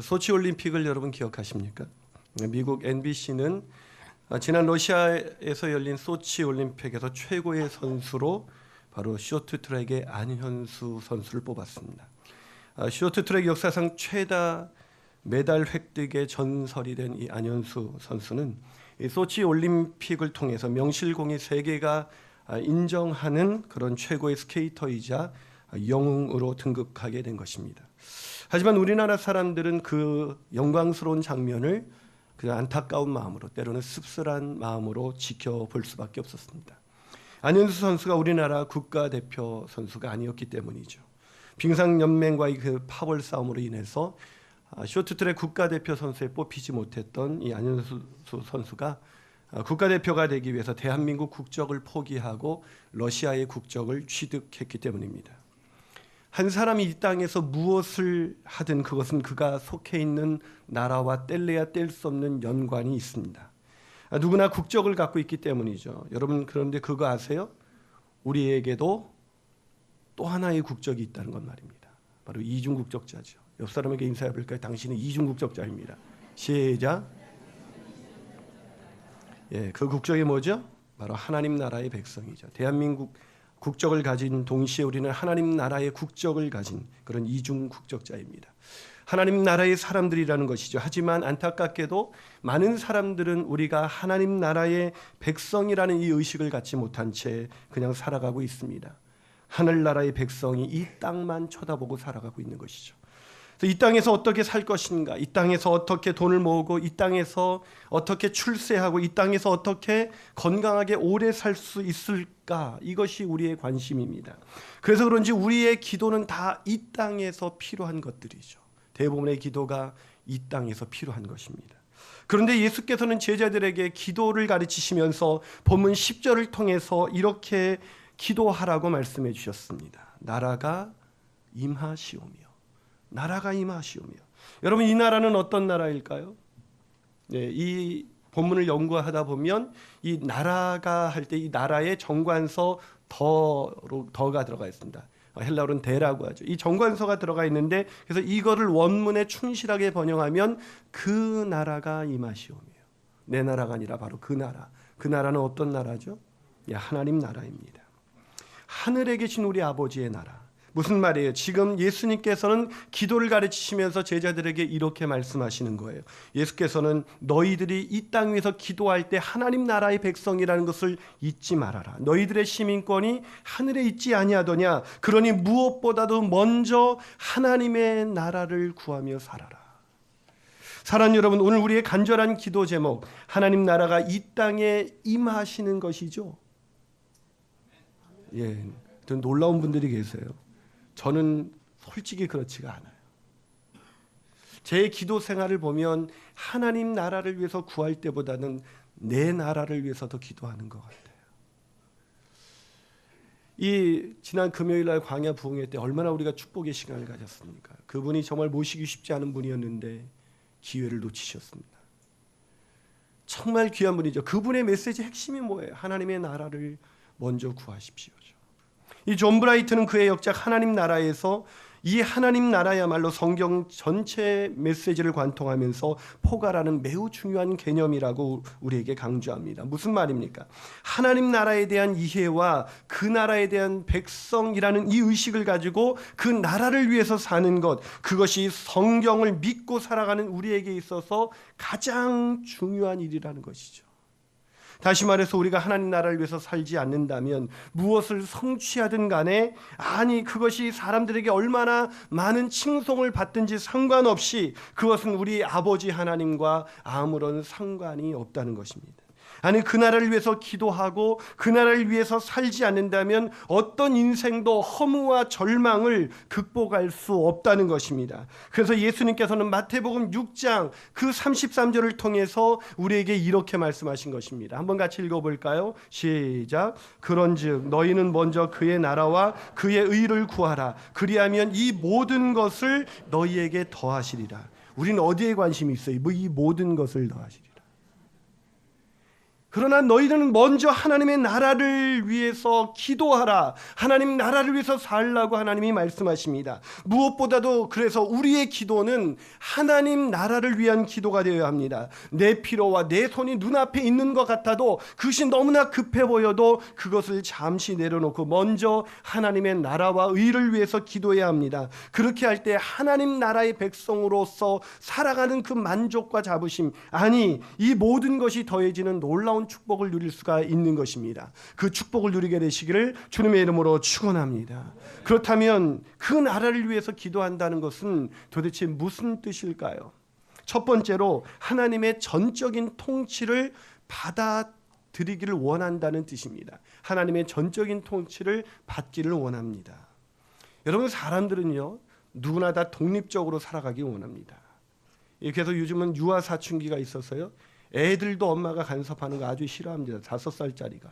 소치 올림픽을 여러분 기억하십니까? 미국 NBC는 지난 러시아에서 열린 소치 올림픽에서 최고의 선수로 바로 쇼트트랙의 안현수 선수를 뽑았습니다. 쇼트트랙 역사상 최다 메달 획득의 전설이 된 이 안현수 선수는 이 소치 올림픽을 통해서 명실공히 세계가 인정하는 그런 최고의 스케이터이자 영웅으로 등극하게 된 것입니다. 하지만 우리나라 사람들은 그 영광스러운 장면을 그 안타까운 마음으로, 때로는 씁쓸한 마음으로 지켜볼 수밖에 없었습니다. 안현수 선수가 우리나라 국가대표 선수가 아니었기 때문이죠. 빙상연맹과의 그 파벌 싸움으로 인해서 쇼트트랙 국가대표 선수에 뽑히지 못했던 이 안현수 선수가 국가대표가 되기 위해서 대한민국 국적을 포기하고 러시아의 국적을 취득했기 때문입니다. 한 사람이 이 땅에서 무엇을 하든 그것은 그가 속해 있는 나라와 뗄래야 뗄 수 없는 연관이 있습니다. 누구나 국적을 갖고 있기 때문이죠. 여러분, 그런데 그거 아세요? 우리에게도 또 하나의 국적이 있다는 것 말입니다. 바로 이중국적자죠. 옆 사람에게 인사해 볼까요? 당신은 이중국적자입니다. 시작. 그 국적이 뭐죠? 바로 하나님 나라의 백성이죠. 대한민국 국적을 가진 동시에 우리는 하나님 나라의 국적을 가진 그런 이중 국적자입니다. 하나님 나라의 사람들이라는 것이죠. 하지만 안타깝게도 많은 사람들은 우리가 하나님 나라의 백성이라는 이 의식을 갖지 못한 채 그냥 살아가고 있습니다. 하늘나라의 백성이 이 땅만 쳐다보고 살아가고 있는 것이죠. 이 땅에서 어떻게 살 것인가, 이 땅에서 어떻게 돈을 모으고, 이 땅에서 어떻게 출세하고, 이 땅에서 어떻게 건강하게 오래 살 수 있을까, 이것이 우리의 관심입니다. 그래서 그런지 우리의 기도는 다 이 땅에서 필요한 것들이죠. 대부분의 기도가 이 땅에서 필요한 것입니다. 그런데 예수께서는 제자들에게 기도를 가르치시면서 본문 10절을 통해서 이렇게 기도하라고 말씀해 주셨습니다. 나라가 임하시오며. 나라가 임하시오며. 여러분, 이 나라는 어떤 나라일까요? 이 본문을 연구하다 보면 이 나라가 할 때 이 나라의 정관서 더가 들어가 있습니다. 헬라어로는 대라고 하죠. 이 정관서가 들어가 있는데, 그래서 이거를 원문에 충실하게 번역하면 그 나라가 임하시오며. 내 나라가 아니라 바로 그 나라. 그 나라는 어떤 나라죠? 하나님 나라입니다. 하늘에 계신 우리 아버지의 나라. 무슨 말이에요? 지금 예수님께서는 기도를 가르치시면서 제자들에게 이렇게 말씀하시는 거예요. 예수께서는 너희들이 이 땅 위에서 기도할 때 하나님 나라의 백성이라는 것을 잊지 말아라. 너희들의 시민권이 하늘에 있지 아니하더냐. 그러니 무엇보다도 먼저 하나님의 나라를 구하며 살아라. 사랑하는 여러분, 오늘 우리의 간절한 기도 제목, 하나님 나라가 이 땅에 임하시는 것이죠. 좀 놀라운 분들이 계세요. 저는 솔직히 그렇지가 않아요. 제 기도 생활을 보면 하나님 나라를 위해서 구할 때보다는 내 나라를 위해서 더 기도하는 것 같아요. 이 지난 금요일 날 광야 부흥회 때 얼마나 우리가 축복의 시간을 가졌습니까? 그분이 정말 모시기 쉽지 않은 분이었는데 기회를 놓치셨습니다. 정말 귀한 분이죠. 그분의 메시지 핵심이 뭐예요? 하나님의 나라를 먼저 구하십시오. 이 존 브라이트는 그의 역작 하나님 나라에서 이 하나님 나라야말로 성경 전체 메시지를 관통하면서 포괄하는 매우 중요한 개념이라고 우리에게 강조합니다. 무슨 말입니까? 하나님 나라에 대한 이해와 그 나라에 대한 백성이라는 이 의식을 가지고 그 나라를 위해서 사는 것, 그것이 성경을 믿고 살아가는 우리에게 있어서 가장 중요한 일이라는 것이죠. 다시 말해서 우리가 하나님 나라를 위해서 살지 않는다면 무엇을 성취하든 간에, 아니 그것이 사람들에게 얼마나 많은 칭송을 받든지 상관없이 그것은 우리 아버지 하나님과 아무런 상관이 없다는 것입니다. 아니 그 나라를 위해서 기도하고 그 나라를 위해서 살지 않는다면 어떤 인생도 허무와 절망을 극복할 수 없다는 것입니다. 그래서 예수님께서는 마태복음 6장 그 33절을 통해서 우리에게 이렇게 말씀하신 것입니다. 한번 같이 읽어볼까요? 시작. 그런즉 너희는 먼저 그의 나라와 그의 의를 구하라. 그리하면 이 모든 것을 너희에게 더하시리라. 우리는 어디에 관심이 있어요? 이 모든 것을 더하시리라. 그러나 너희들은 먼저 하나님의 나라를 위해서 기도하라. 하나님 나라를 위해서 살라고 하나님이 말씀하십니다. 무엇보다도 그래서 우리의 기도는 하나님 나라를 위한 기도가 되어야 합니다. 내 필요와 내 손이 눈앞에 있는 것 같아도, 그것이 너무나 급해 보여도 그것을 잠시 내려놓고 먼저 하나님의 나라와 의를 위해서 기도해야 합니다. 그렇게 할 때 하나님 나라의 백성으로서 살아가는 그 만족과 자부심, 아니 이 모든 것이 더해지는 놀라운 축복을 누릴 수가 있는 것입니다. 그 축복을 누리게 되시기를 주님의 이름으로 축원합니다. 그렇다면 그 나라를 위해서 기도한다는 것은 도대체 무슨 뜻일까요? 첫 번째로 하나님의 전적인 통치를 받아들이기를 원한다는 뜻입니다. 하나님의 전적인 통치를 받기를 원합니다. 여러분, 사람들은요 누구나 다 독립적으로 살아가기 원합니다. 그래서 요즘은 유아 사춘기가 있어서요 애들도 엄마가 간섭하는 거 아주 싫어합니다. 5살짜리가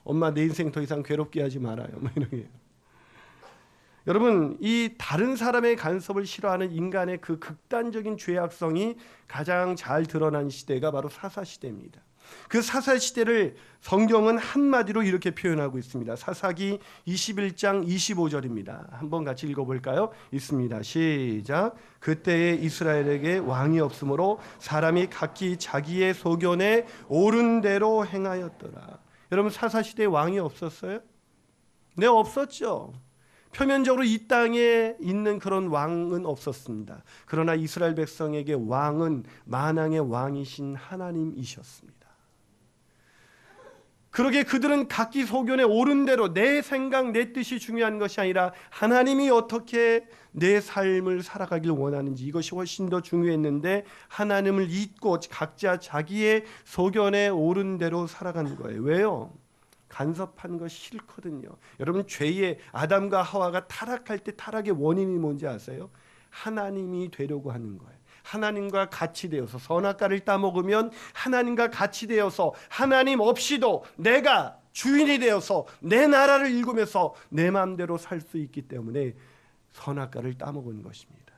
엄마 내 인생 더 이상 괴롭게 하지 말아요, 뭐 이런 게. 여러분, 이 다른 사람의 간섭을 싫어하는 인간의 그 극단적인 죄악성이 가장 잘 드러난 시대가 바로 사사시대입니다. 그 사사시대를 성경은 한마디로 이렇게 표현하고 있습니다. 사사기 21장 25절입니다. 한번 같이 읽어볼까요? 있습니다. 시작. 그때에 이스라엘에게 왕이 없으므로 사람이 각기 자기의 소견에 옳은 대로 행하였더라. 여러분, 사사시대에 왕이 없었어요? 네, 없었죠. 표면적으로 이 땅에 있는 그런 왕은 없었습니다. 그러나 이스라엘 백성에게 왕은 만왕의 왕이신 하나님이셨습니다. 그러게 그들은 각기 소견에 옳은 대로 내 생각, 내 뜻이 중요한 것이 아니라 하나님이 어떻게 내 삶을 살아가길 원하는지, 이것이 훨씬 더 중요했는데 하나님을 잊고 각자 자기의 소견에 옳은 대로 살아가는 거예요. 왜요? 간섭한 거 싫거든요. 여러분, 죄의 아담과 하와가 타락할 때 타락의 원인이 뭔지 아세요? 하나님이 되려고 하는 거예요. 하나님과 같이 되어서 선악과를 따먹으면 하나님과 같이 되어서 하나님 없이도 내가 주인이 되어서 내 나라를 일구면서 내 마음대로 살 수 있기 때문에 선악과를 따먹은 것입니다.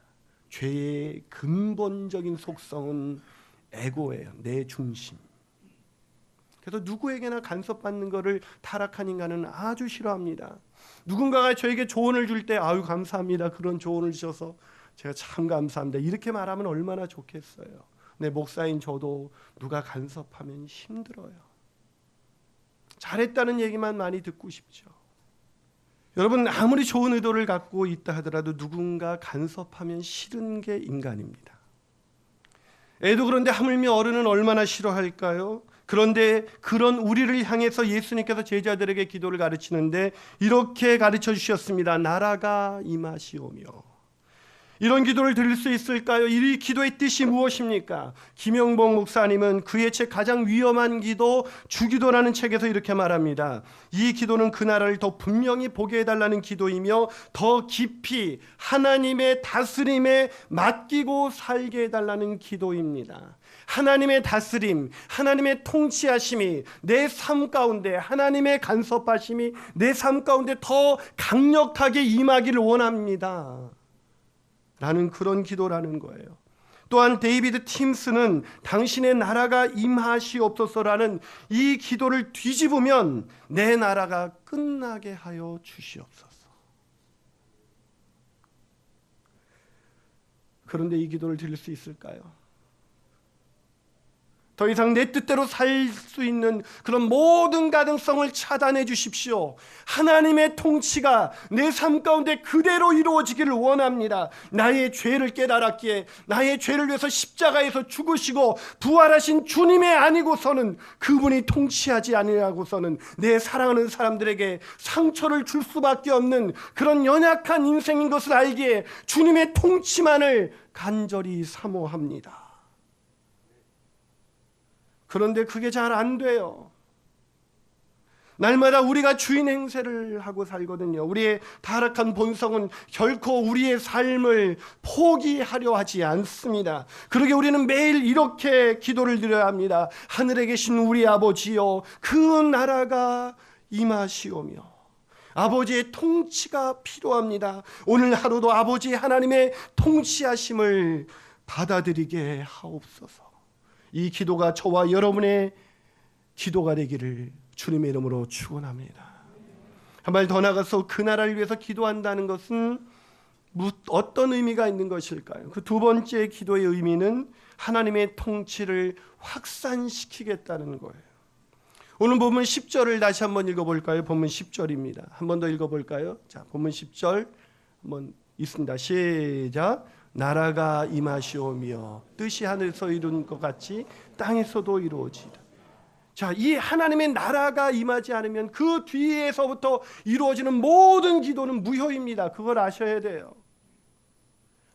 죄의 근본적인 속성은 에고예요. 내 중심. 그래서 누구에게나 간섭받는 것을 타락한 인간은 아주 싫어합니다. 누군가가 저에게 조언을 줄 때 아유 감사합니다. 그런 조언을 주셔서 제가 참 감사합니다. 이렇게 말하면 얼마나 좋겠어요. 내 목사인 저도 누가 간섭하면 힘들어요. 잘했다는 얘기만 많이 듣고 싶죠. 여러분, 아무리 좋은 의도를 갖고 있다 하더라도 누군가 간섭하면 싫은 게 인간입니다. 애도 그런데 하물며 어른은 얼마나 싫어할까요? 그런데 그런 우리를 향해서 예수님께서 제자들에게 기도를 가르치는데 이렇게 가르쳐 주셨습니다. 나라가 임하시오며. 이런 기도를 드릴 수 있을까요? 이 기도의 뜻이 무엇입니까? 김영복 목사님은 그의 책 가장 위험한 기도, 주기도라는 책에서 이렇게 말합니다. 이 기도는 그 나라를 더 분명히 보게 해달라는 기도이며 더 깊이 하나님의 다스림에 맡기고 살게 해달라는 기도입니다. 하나님의 다스림, 하나님의 통치하심이 내 삶 가운데, 하나님의 간섭하심이 내 삶 가운데 더 강력하게 임하기를 원합니다 라는 그런 기도라는 거예요. 또한 데이비드 팀스는 당신의 나라가 임하시옵소서라는 이 기도를 뒤집으면 내 나라가 끝나게 하여 주시옵소서. 그런데 이 기도를 드릴 수 있을까요? 더 이상 내 뜻대로 살 수 있는 그런 모든 가능성을 차단해 주십시오. 하나님의 통치가 내 삶 가운데 그대로 이루어지기를 원합니다. 나의 죄를 깨달았기에 나의 죄를 위해서 십자가에서 죽으시고 부활하신 주님의 아니고서는, 그분이 통치하지 아니하고서는 내 사랑하는 사람들에게 상처를 줄 수밖에 없는 그런 연약한 인생인 것을 알기에 주님의 통치만을 간절히 사모합니다. 그런데 그게 잘 안 돼요. 날마다 우리가 주인 행세를 하고 살거든요. 우리의 타락한 본성은 결코 우리의 삶을 포기하려 하지 않습니다. 그러게 우리는 매일 이렇게 기도를 드려야 합니다. 하늘에 계신 우리 아버지여, 그 나라가 임하시오며. 아버지의 통치가 필요합니다. 오늘 하루도 아버지 하나님의 통치하심을 받아들이게 하옵소서. 이 기도가 저와 여러분의 기도가 되기를 주님의 이름으로 축원합니다. 한 발 더 나가서 그 나라를 위해서 기도한다는 것은 어떤 의미가 있는 것일까요? 그 두 번째 기도의 의미는 하나님의 통치를 확산시키겠다는 거예요. 오늘 본문 10절을 다시 한번 읽어볼까요? 본문 10절입니다. 한 번 더 읽어볼까요? 자, 본문 10절 한번 있습니다. 시작. 나라가 임하시오며 뜻이 하늘에서 이룬 것 같이 땅에서도 이루어지리라. 자, 이 하나님의 나라가 임하지 않으면 그 뒤에서부터 이루어지는 모든 기도는 무효입니다. 그걸 아셔야 돼요.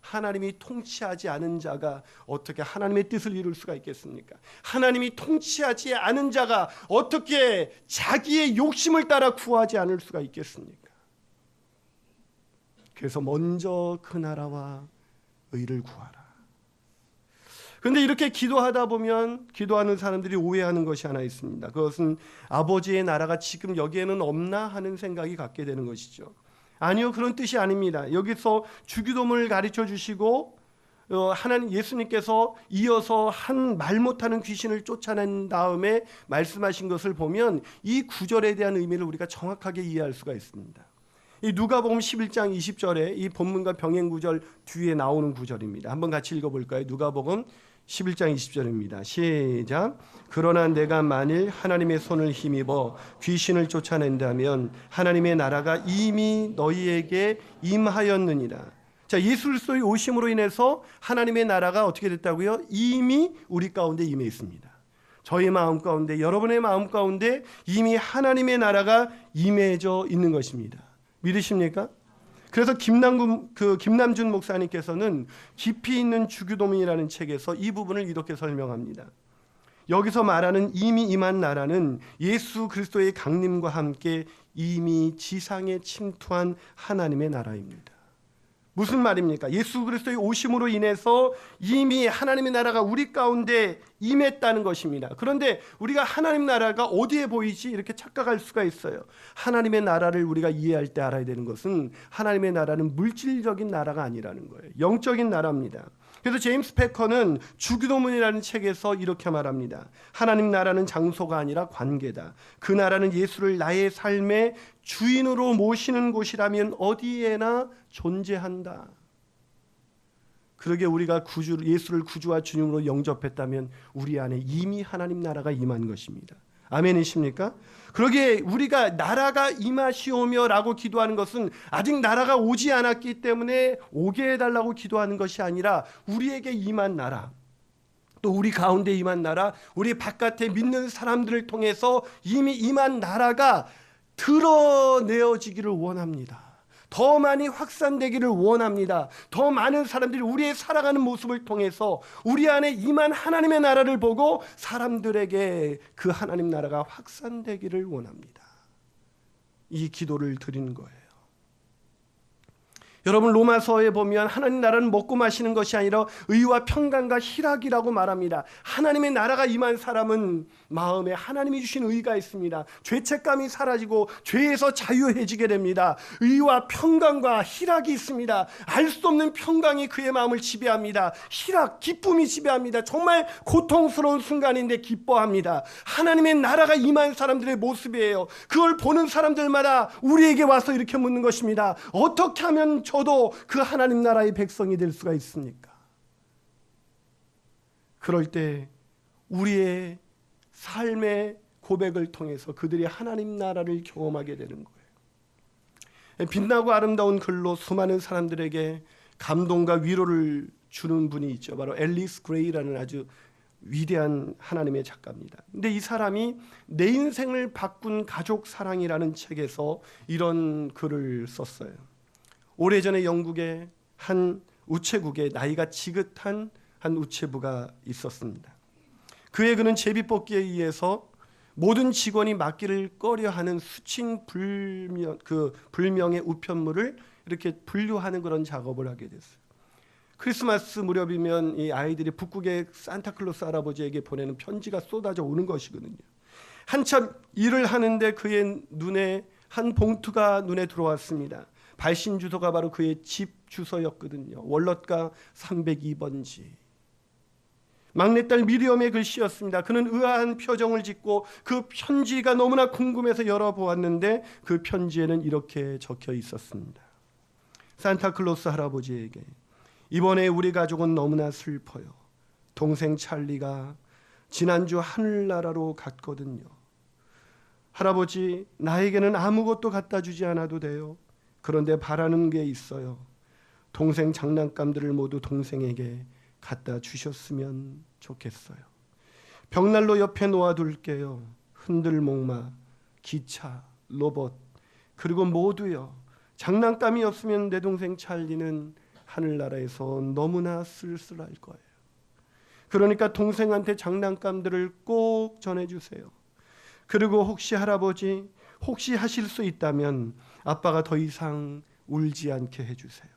하나님이 통치하지 않은 자가 어떻게 하나님의 뜻을 이룰 수가 있겠습니까? 하나님이 통치하지 않은 자가 어떻게 자기의 욕심을 따라 구하지 않을 수가 있겠습니까? 그래서 먼저 그 나라와 의를 구하라. 그런데 이렇게 기도하다 보면 기도하는 사람들이 오해하는 것이 하나 있습니다. 그것은 아버지의 나라가 지금 여기에는 없나 하는 생각이 갖게 되는 것이죠. 아니요, 그런 뜻이 아닙니다. 여기서 주기도문을 가르쳐 주시고 하나님 예수님께서 이어서 한 말 못하는 귀신을 쫓아낸 다음에 말씀하신 것을 보면 이 구절에 대한 의미를 우리가 정확하게 이해할 수가 있습니다. 이 누가복음 11장 20절에 이 본문과 병행 구절 뒤에 나오는 구절입니다. 한번 같이 읽어볼까요? 누가복음 11장 20절입니다. 시작. 그러나 내가 만일 하나님의 손을 힘입어 귀신을 쫓아낸다면 하나님의 나라가 이미 너희에게 임하였느니라. 자, 예수 그리스도의 오심으로 인해서 하나님의 나라가 어떻게 됐다고요? 이미 우리 가운데 임해 있습니다. 저희 마음 가운데, 여러분의 마음 가운데 이미 하나님의 나라가 임해져 있는 것입니다. 믿으십니까? 그래서 김남준 목사님께서는 깊이 있는 주기도문이라는 책에서 이 부분을 이렇게 설명합니다. 여기서 말하는 이미 임한 나라는 예수 그리스도의 강림과 함께 이미 지상에 침투한 하나님의 나라입니다. 무슨 말입니까? 예수 그리스도의 오심으로 인해서 이미 하나님의 나라가 우리 가운데 임했다는 것입니다. 그런데 우리가 하나님 나라가 어디에 보이지? 이렇게 착각할 수가 있어요. 하나님의 나라를 우리가 이해할 때 알아야 되는 것은 하나님의 나라는 물질적인 나라가 아니라는 거예요. 영적인 나라입니다. 그래서 제임스 패커는 주기도문이라는 책에서 이렇게 말합니다. 하나님 나라는 장소가 아니라 관계다. 그 나라는 예수를 나의 삶의 주인으로 모시는 곳이라면 어디에나 존재한다. 그러게 우리가 예수를 구주와 주님으로 영접했다면 우리 안에 이미 하나님 나라가 임한 것입니다. 아멘이십니까? 그러기에 우리가 나라가 임하시오며 라고 기도하는 것은 아직 나라가 오지 않았기 때문에 오게 해달라고 기도하는 것이 아니라 우리에게 임한 나라, 또 우리 가운데 임한 나라, 우리 바깥에 믿는 사람들을 통해서 이미 임한 나라가 드러내어지기를 원합니다. 더 많이 확산되기를 원합니다. 더 많은 사람들이 우리의 살아가는 모습을 통해서 우리 안에 임한 하나님의 나라를 보고 사람들에게 그 하나님 나라가 확산되기를 원합니다. 이 기도를 드리는 거예요. 여러분, 로마서에 보면 하나님 나라는 먹고 마시는 것이 아니라 의와 평강과 희락이라고 말합니다. 하나님의 나라가 임한 사람은 마음에 하나님이 주신 의가 있습니다. 죄책감이 사라지고 죄에서 자유해지게 됩니다. 의와 평강과 희락이 있습니다. 알 수 없는 평강이 그의 마음을 지배합니다. 희락, 기쁨이 지배합니다. 정말 고통스러운 순간인데 기뻐합니다. 하나님의 나라가 임한 사람들의 모습이에요. 그걸 보는 사람들마다 우리에게 와서 이렇게 묻는 것입니다. 어떻게 하면 저도 그 하나님 나라의 백성이 될 수가 있습니까? 그럴 때 우리의 삶의 고백을 통해서 그들이 하나님 나라를 경험하게 되는 거예요. 빛나고 아름다운 글로 수많은 사람들에게 감동과 위로를 주는 분이 있죠. 바로 앨리스 그레이라는 아주 위대한 하나님의 작가입니다. 근데 이 사람이 내 인생을 바꾼 가족 사랑이라는 책에서 이런 글을 썼어요. 오래전에 영국의 한 우체국에 나이가 지긋한 한 우체부가 있었습니다. 그의 그는 제비뽑기에 의해서 모든 직원이 맡기를 꺼려하는 수칭 불명의 우편물을 이렇게 분류하는 그런 작업을 하게 됐어요. 크리스마스 무렵이면 이 아이들이 북극의 산타클로스 할아버지에게 보내는 편지가 쏟아져 오는 것이거든요. 한참 일을 하는데 그의 눈에 한 봉투가 눈에 들어왔습니다. 발신 주소가 바로 그의 집 주소였거든요. 월넛가 302번지. 막내딸 미리엄의 글씨였습니다. 그는 의아한 표정을 짓고 그 편지가 너무나 궁금해서 열어보았는데 그 편지에는 이렇게 적혀 있었습니다. 산타클로스 할아버지에게, 이번에 우리 가족은 너무나 슬퍼요. 동생 찰리가 지난주 하늘나라로 갔거든요. 할아버지, 나에게는 아무것도 갖다 주지 않아도 돼요. 그런데 바라는 게 있어요. 동생 장난감들을 모두 동생에게 갖다 주셨으면 좋겠어요. 벽난로 옆에 놓아둘게요. 흔들목마, 기차, 로봇, 그리고 모두요. 장난감이 없으면 내 동생 찰리는 하늘나라에서 너무나 쓸쓸할 거예요. 그러니까 동생한테 장난감들을 꼭 전해주세요. 그리고 혹시 할아버지, 혹시 하실 수 있다면 아빠가 더 이상 울지 않게 해주세요.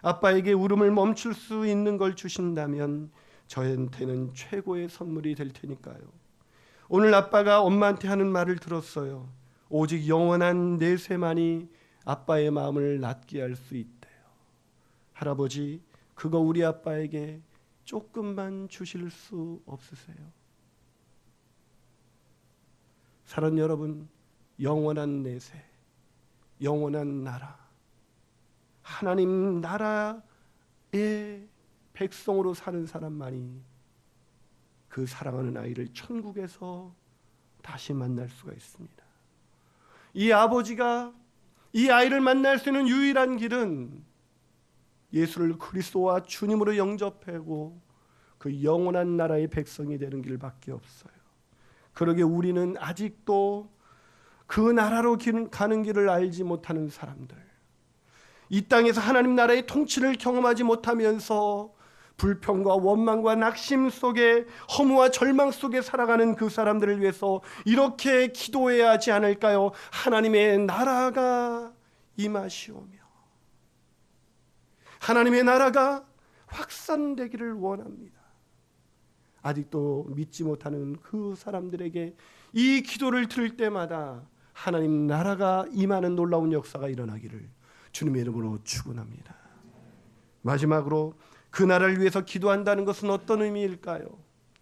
아빠에게 울음을 멈출 수 있는 걸 주신다면 저한테는 최고의 선물이 될 테니까요. 오늘 아빠가 엄마한테 하는 말을 들었어요. 오직 영원한 내세만이 아빠의 마음을 낫게 할 수 있대요. 할아버지, 그거 우리 아빠에게 조금만 주실 수 없으세요? 사랑 여러분, 영원한 내세, 영원한 나라, 하나님 나라의 백성으로 사는 사람만이 그 사랑하는 아이를 천국에서 다시 만날 수가 있습니다. 이 아버지가 이 아이를 만날 수 있는 유일한 길은 예수를 그리스도와 주님으로 영접하고 그 영원한 나라의 백성이 되는 길밖에 없어요. 그러게 우리는 아직도 그 나라로 가는 길을 알지 못하는 사람들, 이 땅에서 하나님 나라의 통치를 경험하지 못하면서 불평과 원망과 낙심 속에, 허무와 절망 속에 살아가는 그 사람들을 위해서 이렇게 기도해야 하지 않을까요? 하나님의 나라가 임하시오며 하나님의 나라가 확산되기를 원합니다. 아직도 믿지 못하는 그 사람들에게 이 기도를 들을 때마다 하나님 나라가 임하는 놀라운 역사가 일어나기를 주님의 이름으로 축원합니다. 마지막으로 그 나라를 위해서 기도한다는 것은 어떤 의미일까요?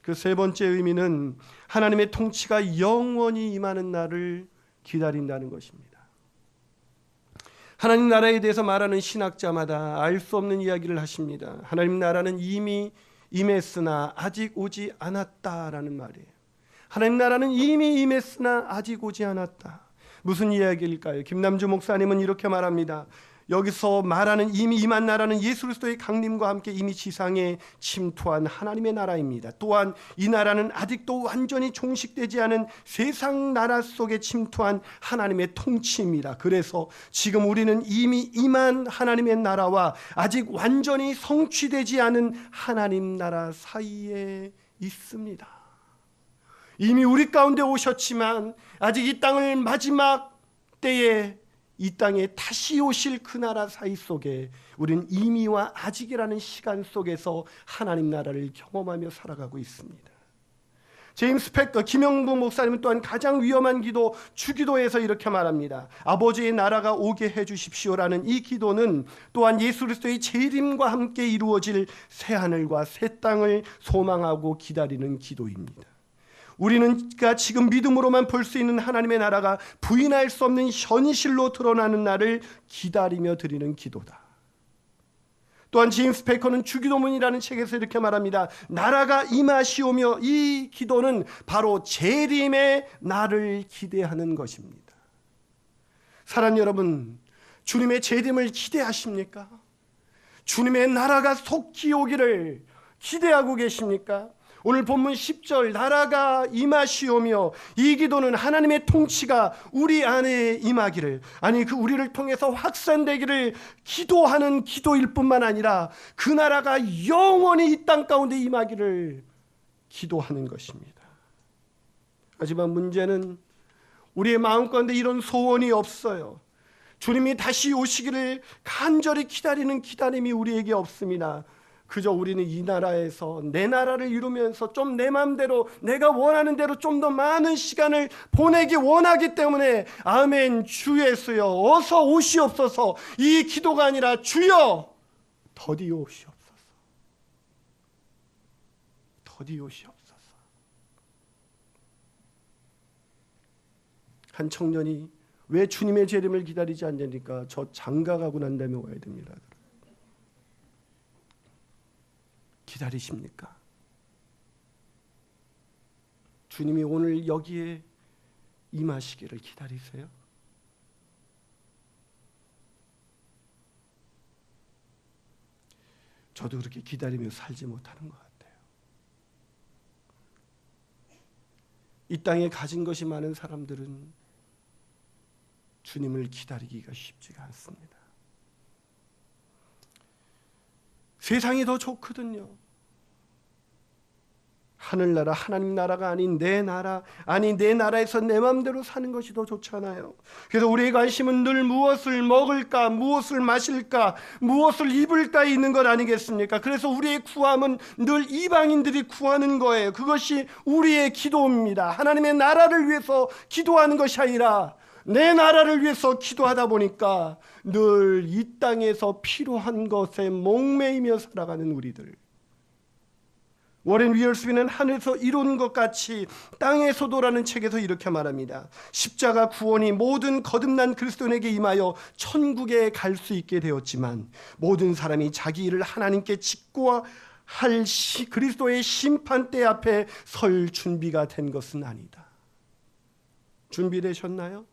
그 세 번째 의미는 하나님의 통치가 영원히 임하는 날을 기다린다는 것입니다. 하나님 나라에 대해서 말하는 신학자마다 알 수 없는 이야기를 하십니다. 하나님 나라는 이미 임했으나 아직 오지 않았다라는 말이에요. 하나님 나라는 이미 임했으나 아직 오지 않았다. 무슨 이야기일까요? 김남주 목사님은 이렇게 말합니다. 여기서 말하는 이미 임한 나라는 예수 그리스도의 강림과 함께 이미 지상에 침투한 하나님의 나라입니다. 또한 이 나라는 아직도 완전히 종식되지 않은 세상 나라 속에 침투한 하나님의 통치입니다. 그래서 지금 우리는 이미 임한 하나님의 나라와 아직 완전히 성취되지 않은 하나님 나라 사이에 있습니다. 이미 우리 가운데 오셨지만 아직 이 땅을 마지막 때에 이 땅에 다시 오실 그 나라 사이 속에 우리는 이미와 아직이라는 시간 속에서 하나님 나라를 경험하며 살아가고 있습니다. 제임스 팩터, 김영부 목사님은 또한 가장 위험한 기도, 주기도에서 이렇게 말합니다. 아버지의 나라가 오게 해주십시오라는 이 기도는 또한 예수 그리스도의 재림과 함께 이루어질 새하늘과 새 땅을 소망하고 기다리는 기도입니다. 우리는 지금 믿음으로만 볼 수 있는 하나님의 나라가 부인할 수 없는 현실로 드러나는 날을 기다리며 드리는 기도다. 또한 제임스 베커는 주기도문이라는 책에서 이렇게 말합니다. 나라가 임하시오며, 이 기도는 바로 재림의 날을 기대하는 것입니다. 사랑 여러분, 주님의 재림을 기대하십니까? 주님의 나라가 속히 오기를 기대하고 계십니까? 오늘 본문 10절, 나라가 임하시오며, 이 기도는 하나님의 통치가 우리 안에 임하기를, 아니 그 우리를 통해서 확산되기를 기도하는 기도일 뿐만 아니라 그 나라가 영원히 이 땅 가운데 임하기를 기도하는 것입니다. 하지만 문제는 우리의 마음 가운데 이런 소원이 없어요. 주님이 다시 오시기를 간절히 기다리는 기다림이 우리에게 없습니다. 그저 우리는 이 나라에서 내 나라를 이루면서 좀 내 마음대로, 내가 원하는 대로 좀 더 많은 시간을 보내기 원하기 때문에 아멘, 주 예수여 어서 오시옵소서, 이 기도가 아니라 주여 더디 오시옵소서, 더디오시옵소서. 한 청년이 왜 주님의 재림을 기다리지 않냐니까 저 장가가고 난 다음에 와야 됩니다. 기다리십니까? 주님이 오늘 여기에 임하시기를 기다리세요? 저도 그렇게 기다리며 살지 못하는 것 같아요. 이 땅에 가진 것이 많은 사람들은 주님을 기다리기가 쉽지가 않습니다. 세상이 더 좋거든요. 하늘나라, 하나님 나라가 아닌 내 나라, 아니 내 나라에서 내 마음대로 사는 것이 더 좋잖아요. 그래서 우리의 관심은 늘 무엇을 먹을까, 무엇을 마실까, 무엇을 입을까 있는 것 아니겠습니까? 그래서 우리의 구함은 늘 이방인들이 구하는 거예요. 그것이 우리의 기도입니다. 하나님의 나라를 위해서 기도하는 것이 아니라 내 나라를 위해서 기도하다 보니까 늘 이 땅에서 필요한 것에 목매이며 살아가는 우리들. 워렌 위얼스비는 하늘에서 이룬 것 같이 땅에서도라는 책에서 이렇게 말합니다. 십자가 구원이 모든 거듭난 그리스도인에게 임하여 천국에 갈 수 있게 되었지만 모든 사람이 자기 일을 하나님께 짓고 할 그리스도의 심판대 앞에 설 준비가 된 것은 아니다. 준비되셨나요?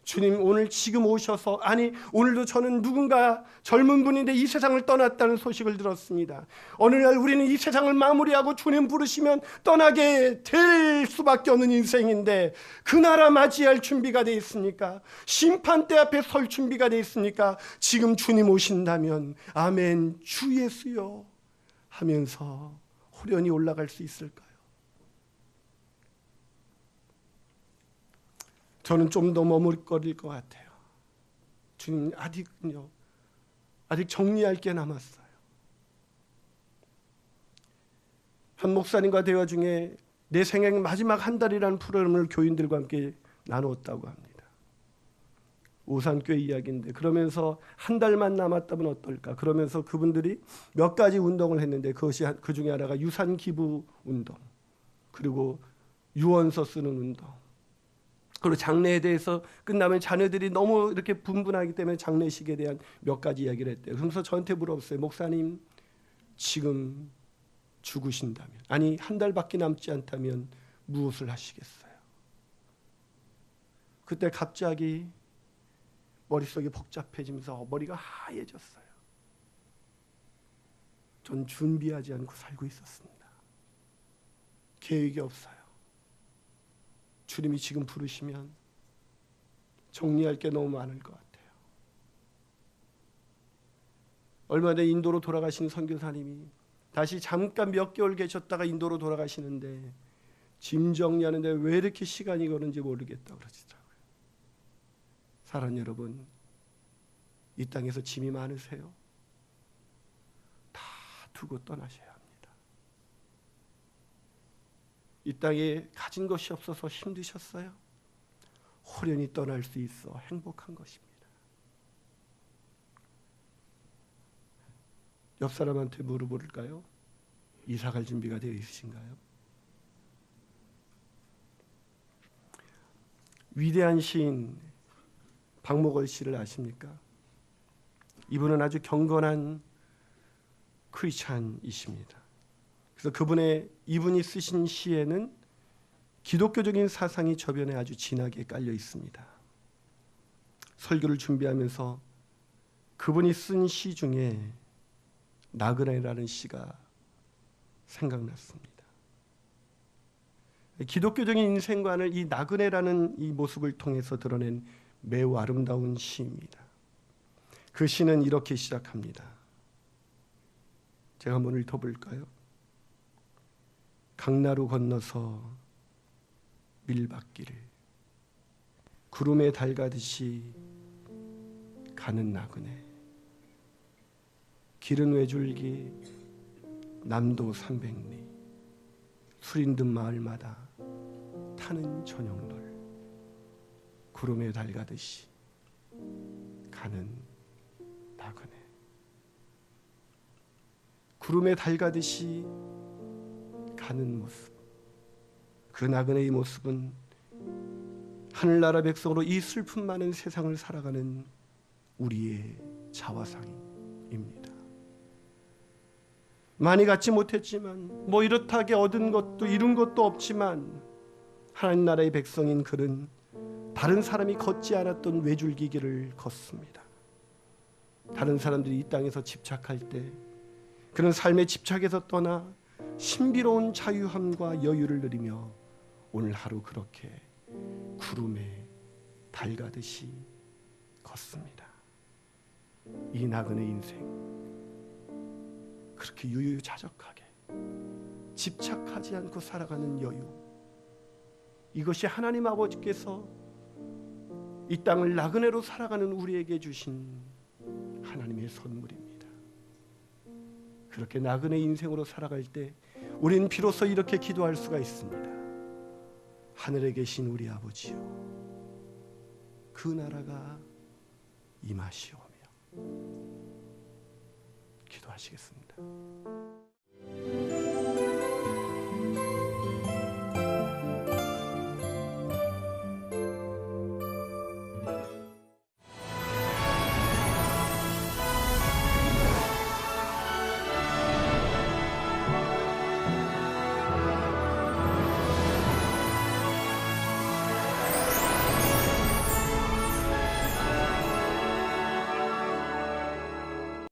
주님 오늘 지금 오셔서, 아니 오늘도 저는 누군가 젊은 분인데 이 세상을 떠났다는 소식을 들었습니다. 어느 날 우리는 이 세상을 마무리하고 주님 부르시면 떠나게 될 수밖에 없는 인생인데 그 나라 맞이할 준비가 돼 있습니까? 심판대 앞에 설 준비가 돼 있습니까? 지금 주님 오신다면 아멘 주 예수여 하면서 호련히 올라갈 수 있을까요? 저는 좀 더 머뭇거릴 것 같아요. 주님 아직요, 아직 정리할 게 남았어요. 한 목사님과 대화 중에 내 생애 마지막 한 달이라는 프로그램을 교인들과 함께 나누었다고 합니다. 오산교회 이야기인데 그러면서 한 달만 남았다면 어떨까? 그러면서 그분들이 몇 가지 운동을 했는데 그것이 그 중에 하나가 유산 기부 운동, 그리고 유언서 쓰는 운동, 그리고 장례에 대해서 끝나면 자녀들이 너무 이렇게 분분하기 때문에 장례식에 대한 몇 가지 이야기를 했대요. 그러면서 저한테 물어봤어요. 목사님 지금 죽으신다면, 아니 한 달밖에 남지 않다면 무엇을 하시겠어요? 그때 갑자기 머릿속이 복잡해지면서 머리가 하얘졌어요. 전 준비하지 않고 살고 있었습니다. 계획이 없어요. 주님이 지금 부르시면 정리할 게 너무 많을 것 같아요. 얼마 전에 인도로 돌아가신 선교사님이 다시 잠깐 몇 개월 계셨다가 인도로 돌아가시는데 짐 정리하는데 왜 이렇게 시간이 걸는지 모르겠다고 그러시더라고요. 사랑 여러분, 이 땅에서 짐이 많으세요? 다 두고 떠나셔야 합니다. 이 땅에 가진 것이 없어서 힘드셨어요? 호련히 떠날 수 있어 행복한 것입니다. 옆 사람한테 물어볼까요? 이사갈 준비가 되어 있으신가요? 위대한 시인 박목월 씨를 아십니까? 이분은 아주 경건한 크리스찬이십니다. 그래서 이분이 쓰신 시에는 기독교적인 사상이 저변에 아주 진하게 깔려 있습니다. 설교를 준비하면서 그분이 쓴 시 중에 나그네라는 시가 생각났습니다. 기독교적인 인생관을 이 나그네라는 이 모습을 통해서 드러낸 매우 아름다운 시입니다. 그 시는 이렇게 시작합니다. 제가 한번 읽어볼까요? 강나루 건너서 밀밭길을 구름에 달가듯이 가는 나그네, 길은 외줄기 남도 300리 수린듯 마을마다 타는 전용돌 구름에 달가듯이 가는 나그네. 구름에 달가듯이 사는 모습, 그 나그네의 모습은 하늘나라 백성으로 이 슬픔 많은 세상을 살아가는 우리의 자화상입니다. 많이 갖지 못했지만, 뭐 이렇다게 얻은 것도 이룬 것도 없지만, 하나님 나라의 백성인 그는 다른 사람이 걷지 않았던 외줄기길을 걷습니다. 다른 사람들이 이 땅에서 집착할 때 그는 삶의 집착에서 떠나 신비로운 자유함과 여유를 누리며 오늘 하루 그렇게 구름에 달 가듯이 걷습니다. 이 나그네 인생, 그렇게 유유자적하게 집착하지 않고 살아가는 여유, 이것이 하나님 아버지께서 이 땅을 나그네로 살아가는 우리에게 주신 하나님의 선물입니다. 그렇게 나그네 인생으로 살아갈 때 우리는 비로소 이렇게 기도할 수가 있습니다. 하늘에 계신 우리 아버지요, 그 나라가 임하시오며. 기도하시겠습니다.